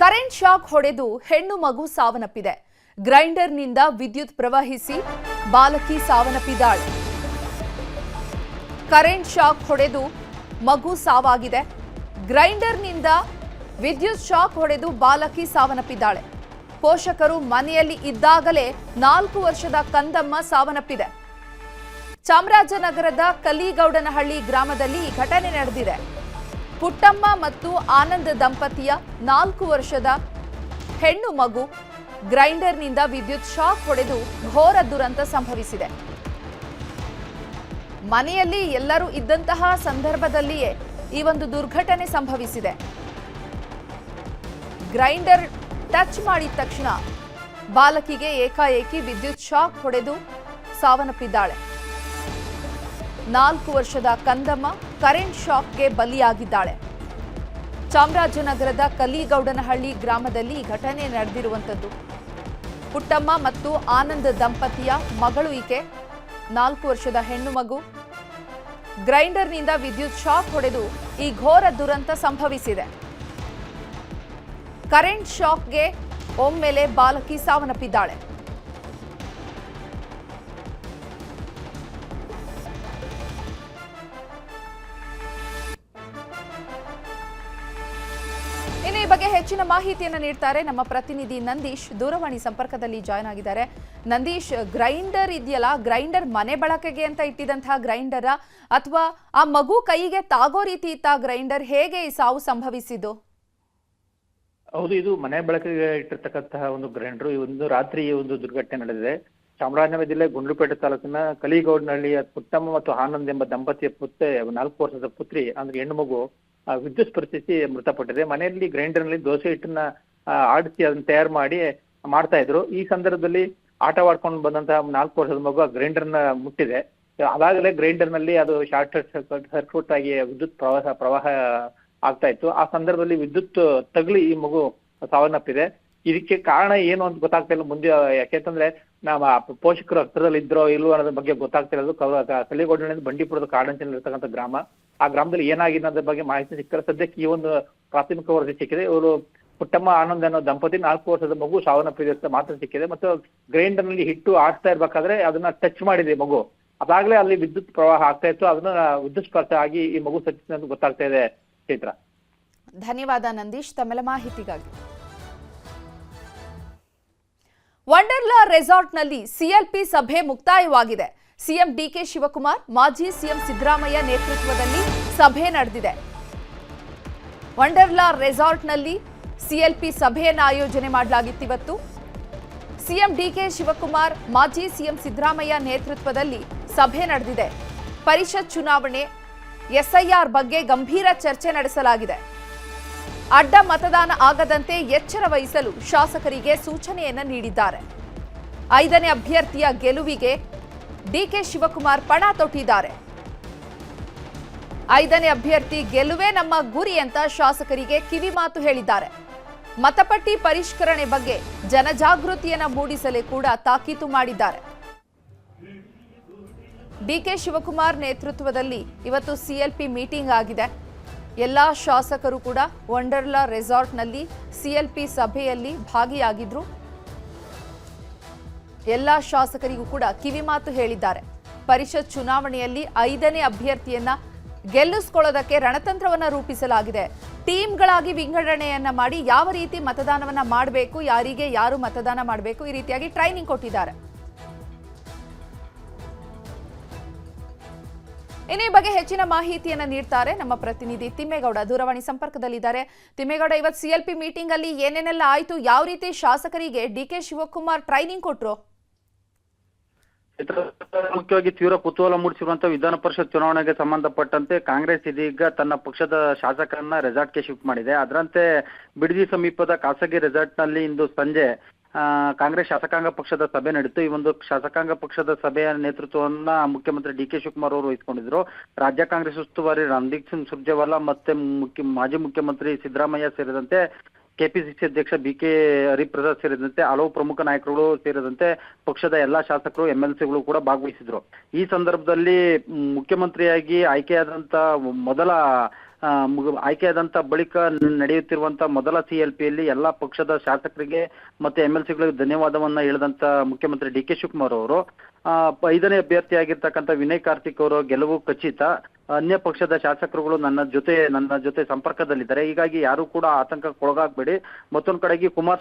Current shock ಹೊಡೆದು ಹೆಣ್ಣು ಮಗು ಸಾವನ್ನಪ್ಪಿದೆ. ಗ್ರೈಂಡರ್ನಿಂದ ವಿದ್ಯುತ್ ಪ್ರವಹಿಸಿ ಬಾಲಕಿ ಸಾವನ್ನಪ್ಪಿದ್ದಾಳೆ. ಕರೆಂಟ್ ಶಾಕ್ ಹೊಡೆದು ಮಗು ಸಾವಾಗಿದೆ. ಗ್ರೈಂಡರ್ನಿಂದ ವಿದ್ಯುತ್ ಶಾಕ್ ಹೊಡೆದು ಬಾಲಕಿ ಸಾವನ್ನಪ್ಪಿದ್ದಾಳೆ. ಪೋಷಕರು ಮನೆಯಲ್ಲಿ ಇದ್ದಾಗಲೇ 4 ವರ್ಷದ ಕಂದಮ್ಮ ಸಾವನ್ನಪ್ಪಿದೆ. ಚಾಮರಾಜನಗರದ ಕಲಿಗೌಡನಹಳ್ಳಿ ಗ್ರಾಮದಲ್ಲಿ ಈ ಘಟನೆ ನಡೆದಿದೆ. ಪುಟ್ಟಮ್ಮ ಮತ್ತು ಆನಂದ್ ದಂಪತಿಯ 4 ವರ್ಷದ ಹೆಣ್ಣು ಮಗು ಗ್ರೈಂಡರ್ನಿಂದ ವಿದ್ಯುತ್ ಶಾಕ್ ಹೊಡೆದು ಘೋರ ದುರಂತ ಸಂಭವಿಸಿದೆ. ಮನೆಯಲ್ಲಿ ಎಲ್ಲರೂ ಇದ್ದಂತಹ ಸಂದರ್ಭದಲ್ಲಿಯೇ ಈ ಒಂದು ದುರ್ಘಟನೆ ಸಂಭವಿಸಿದೆ. ಗ್ರೈಂಡರ್ ಟಚ್ ಮಾಡಿದ ತಕ್ಷಣ ಬಾಲಕಿಗೆ ಏಕಾಏಕಿ ವಿದ್ಯುತ್ ಶಾಕ್ ಹೊಡೆದು ಸಾವನ್ನಪ್ಪಿದ್ದಾಳೆ. 4 ವರ್ಷದ ಕಂದಮ್ಮ ಕರೆಂಟ್ ಶಾಕ್ಗೆ ಬಲಿಯಾಗಿದ್ದಾಳೆ. ಚಾಮರಾಜನಗರದ ಕಲಿಗೌಡನಹಳ್ಳಿ ಗ್ರಾಮದಲ್ಲಿ ಈ ಘಟನೆ ನಡೆದಿರುವಂಥದ್ದು. ಪುಟ್ಟಮ್ಮ ಮತ್ತು ಆನಂದ್ ದಂಪತಿಯ ಮಗಳು ಈಕೆ, 4 ವರ್ಷದ ಹೆಣ್ಣು ಮಗು. ಗ್ರೈಂಡರ್ನಿಂದ ವಿದ್ಯುತ್ ಶಾಕ್ ಹೊಡೆದು ಈ ಘೋರ ದುರಂತ ಸಂಭವಿಸಿದೆ. ಕರೆಂಟ್ ಶಾಕ್ಗೆ ಒಮ್ಮೆಲೆ ಬಾಲಕಿ ಸಾವನ್ನಪ್ಪಿದ್ದಾಳೆ. ಇನ್ನು ಈ ಬಗ್ಗೆ ಹೆಚ್ಚಿನ ಮಾಹಿತಿಯನ್ನು ನೀಡ್ತಾರೆ ನಮ್ಮ ಪ್ರತಿನಿಧಿ ನಂದೀಶ್. ದೂರವಾಣಿ ಸಂಪರ್ಕದಲ್ಲಿ ಜಾಯ್ನ್ ಆಗಿದ್ದಾರೆ. ನಂದೀಶ್, ಗ್ರೈಂಡರ್ ಇದೆಯಲ್ಲ, ಗ್ರೈಂಡರ್ ಮನೆ ಬಳಕೆಗೆ ಅಂತ ಇಟ್ಟಿದಂತಹ ಗ್ರೈಂಡರ ಅಥವಾ ಆ ಮಗು ಕೈಗೆ ತಾಗೋ ರೀತಿ ಇತ್ತ ಗ್ರೈಂಡರ್? ಹೇಗೆ ಈ ಸಾವು ಸಂಭವಿಸಿದ್ದು? ಹೌದು, ಇದು ಮನೆ ಬಳಕೆಗೆ ಇಟ್ಟಿರ್ತಕ್ಕಂತಹ ಒಂದು ಗ್ರೈಂಡರ್. ಈ ಒಂದು ರಾತ್ರಿ ಈ ಒಂದು ದುರ್ಘಟನೆ ನಡೆದಿದೆ. ಚಾಮರಾಜನಗರ ಜಿಲ್ಲೆ ಗುಂಡ್ಲುಪೇಟೆ ತಾಲೂಕಿನ ಕಲಿಗೌಡನಹಳ್ಳಿಯ ಪುಟ್ಟಮ್ಮ ಮತ್ತು ಆನಂದ್ ಎಂಬ ದಂಪತಿಯ 4 ವರ್ಷದ ಪುತ್ರಿ ಅಂದ್ರೆ ಹೆಣ್ಣು ಮಗು ವಿದ್ಯುತ್ ಪರಿಸ್ಥಿತಿ ಮೃತಪಟ್ಟಿದೆ. ಮನೆಯಲ್ಲಿ ಗ್ರೈಂಡರ್ ನಲ್ಲಿ ದೋಸೆ ಹಿಟ್ಟನ್ನ ಆಡಿಸಿ ಅದನ್ನ ತಯಾರು ಮಾಡ್ತಾ ಇದ್ರು. ಈ ಸಂದರ್ಭದಲ್ಲಿ ಆಟವಾಡ್ಕೊಂಡು ಬಂದಂತಹ 4 ವರ್ಷದ ಮಗು ಗ್ರೈಂಡರ್ ನ ಮುಟ್ಟಿದೆ. ಅದಾಗಲೇ ಗ್ರೈಂಡರ್ ನಲ್ಲಿ ಅದು ಶಾರ್ಟ್ ಸರ್ಕ್ಯೂಟ್ ಆಗಿ ವಿದ್ಯುತ್ ಪ್ರವಾಹ ಆಗ್ತಾ ಇತ್ತು. ಆ ಸಂದರ್ಭದಲ್ಲಿ ವಿದ್ಯುತ್ ತಗುಲಿ ಈ ಮಗು ಸಾವನ್ನಪ್ಪಿದೆ. ಇದಕ್ಕೆ ಕಾರಣ ಏನು ಅಂತ ಗೊತ್ತಾಗ್ತಾ ಇಲ್ಲ ಮುಂದೆ. ಯಾಕೆಂತಂದ್ರೆ ನಮ್ಮ ಪೋಷಕರು ಹತ್ತಿರದಲ್ಲಿ ಇದ್ರೋ ಇಲ್ವೋ ಅನ್ನೋದ್ರ ಬಗ್ಗೆ ಗೊತ್ತಾಗ್ತಾ ಇರೋದು. ಕಲಿಗೌಡನಹಳ್ಳಿ ಬಂಡೀಪುರದ ಕಾಡಂಚಿನಲ್ಲಿ ಇರ್ತಕ್ಕಂಥ ಗ್ರಾಮ. ಆ ಗ್ರಾಮದಲ್ಲಿ ಏನಾಗಿದೆ ಅನ್ನೋದ್ರ ಬಗ್ಗೆ ಮಾಹಿತಿ ಸಿಕ್ಕರೆ ಸದ್ಯಕ್ಕೆ ಈ ಒಂದು ಪ್ರಾಥಮಿಕ ವರದಿ ಸಿಕ್ಕಿದೆ. ಇವರು ಪುಟ್ಟಮ್ಮ ಆನಂದ್ ಅನ್ನೋ ದಂಪತಿ 4 ವರ್ಷದ ಮಗು ಸಾವನ್ನಪ್ಪಿದೆ ಅಂತ ಮಾತ್ರ ಸಿಕ್ಕಿದೆ. ಮತ್ತು ಗ್ರೈಂಡರ್ ನಲ್ಲಿ ಹಿಟ್ಟು ಆಡ್ತಾ ಇರ್ಬೇಕಾದ್ರೆ ಅದನ್ನ ಟಚ್ ಮಾಡಿದೆ ಮಗು. ಅದಾಗ್ಲೇ ಅಲ್ಲಿ ವಿದ್ಯುತ್ ಪ್ರವಾಹ ಆಗ್ತಾ ಇತ್ತು. ಅದನ್ನ ವಿದ್ಯುತ್ ಸ್ಪರ್ಶ ಆಗಿ ಈ ಮಗು ಸತ್ತಿದೆ ಅಂತ ಗೊತ್ತಾಗ್ತಾ ಇದೆ. ಚೈತ್ರ, ಧನ್ಯವಾದ ನಂದೀಶ್ ತಮ್ಮೆಲ್ಲ ಮಾಹಿತಿಗಾಗಿ. ವಂಡರ್ಲಾ ರೆಸಾರ್ಟ್ನಲ್ಲಿ ಸಿಎಲ್ಪಿ ಸಭೆ ಮುಕ್ತಾಯವಾಗಿದೆ. ಸಿಎಂ ಡಿಕೆ ಶಿವಕುಮಾರ್, ಮಾಜಿ ಸಿಎಂ ಸಿದ್ದರಾಮಯ್ಯ ನೇತೃತ್ವದಲ್ಲಿ ಸಭೆ ನಡೆದಿದೆ. ವಂಡರ್ಲಾ ರೆಸಾರ್ಟ್ನಲ್ಲಿ ಸಿಎಲ್ಪಿ ಸಭೆಯನ್ನು ಆಯೋಜನೆ ಮಾಡಲಾಗಿತ್ತು. ಇವತ್ತು ಸಿಎಂ ಡಿಕೆ ಶಿವಕುಮಾರ್, ಮಾಜಿ ಸಿಎಂ ಸಿದ್ದರಾಮಯ್ಯ ನೇತೃತ್ವದಲ್ಲಿ ಸಭೆ ನಡೆದಿದೆ. ಪರಿಷತ್ ಚುನಾವಣೆ, ಎಸ್ಐಆರ್ ಬಗ್ಗೆ ಗಂಭೀರ ಚರ್ಚೆ ನಡೆಸಲಾಗಿದೆ. ಅಡ್ಡ ಮತದಾನ ಆಗದಂತೆ ಎಚ್ಚರ ವಹಿಸಲು ಶಾಸಕರಿಗೆ ಸೂಚನೆಯನ್ನ ನೀಡಿದ್ದಾರೆ. 5ನೇ ಅಭ್ಯರ್ಥಿಯ ಗೆಲುವಿಗೆ ಡಿಕೆ ಶಿವಕುಮಾರ್ ಪಣ ತೊಟ್ಟಿದ್ದಾರೆ. 5ನೇ ಅಭ್ಯರ್ಥಿ ಗೆಲುವೇ ನಮ್ಮ ಗುರಿ ಅಂತ ಶಾಸಕರಿಗೆ ಕಿವಿಮಾತು ಹೇಳಿದ್ದಾರೆ. ಮತಪಟ್ಟಿ ಪರಿಷ್ಕರಣೆ ಬಗ್ಗೆ ಜನಜಾಗೃತಿಯನ್ನ ಮೂಡಿಸಲು ಕೂಡ ತಾಕೀತು ಮಾಡಿದ್ದಾರೆ. ಡಿಕೆ ಶಿವಕುಮಾರ್ ನೇತೃತ್ವದಲ್ಲಿ ಇವತ್ತು ಸಿಎಲ್ಪಿ ಮೀಟಿಂಗ್ ಆಗಿದೆ. ಎಲ್ಲಾ ಶಾಸಕರು ಕೂಡ ವಂಡರ್ಲಾ ರೆಸಾರ್ಟ್ನಲ್ಲಿ ಸಿಎಲ್ಪಿ ಸಭೆಯಲ್ಲಿ ಭಾಗಿಯಾಗಿದ್ರು. ಎಲ್ಲಾ ಶಾಸಕರಿಗೂ ಕೂಡ ಕಿವಿಮಾತು ಹೇಳಿದ್ದಾರೆ. ಪರಿಷತ್ ಚುನಾವಣೆಯಲ್ಲಿ 5ನೇ ಅಭ್ಯರ್ಥಿಯನ್ನ ಗೆಲ್ಲಿಸಿಕೊಳ್ಳೋದಕ್ಕೆ ರಣತಂತ್ರವನ್ನ ರೂಪಿಸಲಾಗಿದೆ. ಟೀಮ್ಗಳಾಗಿ ವಿಂಗಡಣೆಯನ್ನ ಮಾಡಿ ಯಾವ ರೀತಿ ಮತದಾನವನ್ನ ಮಾಡಬೇಕು, ಯಾರಿಗೆ ಯಾರು ಮತದಾನ ಮಾಡಬೇಕು, ಈ ರೀತಿಯಾಗಿ ಟ್ರೈನಿಂಗ್ ಕೊಟ್ಟಿದ್ದಾರೆ. ಇನ್ನು ಈ ಬಗ್ಗೆ ಹೆಚ್ಚಿನ ಮಾಹಿತಿಯನ್ನ ನೀಡ್ತಾರೆ ನಮ್ಮ ಪ್ರತಿನಿಧಿ ತಿಮ್ಮೇಗೌಡ. ದೂರವಾಣಿ ಸಂಪರ್ಕದಲ್ಲಿದ್ದಾರೆ. ತಿಮ್ಮೇಗೌಡ, ಇವತ್ತು ಸಿಎಲ್ಪಿ ಮೀಟಿಂಗ್ ಅಲ್ಲಿ ಏನೇನೆಲ್ಲ ಆಯ್ತು? ಯಾವ ರೀತಿ ಶಾಸಕರಿಗೆ ಡಿಕೆ ಶಿವಕುಮಾರ್ ಟ್ರೈನಿಂಗ್ ಕೊಟ್ರು? ಮುಖ್ಯವಾಗಿ ತೀವ್ರ ಕುತೂಹಲ ಮೂಡಿಸಿರುವಂತಹ ವಿಧಾನ ಪರಿಷತ್ ಚುನಾವಣೆಗೆ ಸಂಬಂಧಪಟ್ಟಂತೆ ಕಾಂಗ್ರೆಸ್ ಇದೀಗ ತನ್ನ ಪಕ್ಷದ ಶಾಸಕರನ್ನ ರೆಸಾರ್ಟ್ಗೆ ಶಿಫ್ಟ್ ಮಾಡಿದೆ. ಅದರಂತೆ ಬಿಡದಿ ಸಮೀಪದ ಖಾಸಗಿ ರೆಸಾರ್ಟ್ ನಲ್ಲಿ ಇಂದು ಸಂಜೆ ಕಾಂಗ್ರೆಸ್ ಶಾಸಕಾಂಗ ಪಕ್ಷದ ಸಭೆ ನಡೆಯಿತು. ಈ ಒಂದು ಶಾಸಕಾಂಗ ಪಕ್ಷದ ಸಭೆಯ ನೇತೃತ್ವವನ್ನ ಮುಖ್ಯಮಂತ್ರಿ ಡಿಕೆ ಶಿವಕುಮಾರ್ ಅವರು ವಹಿಸಿಕೊಂಡಿದ್ರು. ರಾಜ್ಯ ಕಾಂಗ್ರೆಸ್ ಉಸ್ತುವಾರಿ ರಣದೀಪ್ ಸಿಂಗ್ ಸುರ್ಜೇವಾಲಾ ಮತ್ತೆ ಮಾಜಿ ಮುಖ್ಯಮಂತ್ರಿ ಸಿದ್ದರಾಮಯ್ಯ ಸೇರಿದಂತೆ ಕೆಪಿಸಿಸಿ ಅಧ್ಯಕ್ಷ ಬಿಕೆ ಹರಿಪ್ರಸಾದ್ ಸೇರಿದಂತೆ ಹಲವು ಪ್ರಮುಖ ನಾಯಕರುಗಳು ಸೇರಿದಂತೆ ಪಕ್ಷದ ಎಲ್ಲಾ ಶಾಸಕರು ಎಂಎಲ್ಸಿಗಳು ಕೂಡ ಭಾಗವಹಿಸಿದ್ರು. ಈ ಸಂದರ್ಭದಲ್ಲಿ ಮುಖ್ಯಮಂತ್ರಿಯಾಗಿ ಆಯ್ಕೆಯಾದಂತ ಮೊದಲ ಆಯ್ಕೆಯಾದಂತ ಬಳಿಕ ನಡೆಯುತ್ತಿರುವಂತ ಮೊದಲ CLPಯಲ್ಲಿ ಎಲ್ಲಾ ಪಕ್ಷದ ಶಾಸಕರಿಗೆ ಮತ್ತೆ MLCಗಳಿಗೆ ಧನ್ಯವಾದವನ್ನ ಹೇಳಿದಂತ ಮುಖ್ಯಮಂತ್ರಿ DK ಶಿವಕುಮಾರ್ ಅವರು 5ನೇ ಅಭ್ಯರ್ಥಿಯಾಗಿರ್ತಕ್ಕಂಥ ವಿನಯ್ ಕಾರ್ತಿಕ್ ಅವರ ಗೆಲುವು ಖಚಿತ. ಅನ್ಯ ಪಕ್ಷದ ಶಾಸಕರುಗಳು ನನ್ನ ಜೊತೆ ಸಂಪರ್ಕದಲ್ಲಿದ್ದಾರೆ. ಹೀಗಾಗಿ ಯಾರು ಕೂಡ ಆತಂಕಕ್ಕೊಳಗಾಗಬೇಡಿ. ಮತ್ತೊಂದು ಕಡೆಗೆ ಕುಮಾರಸ್ವಾಮಿ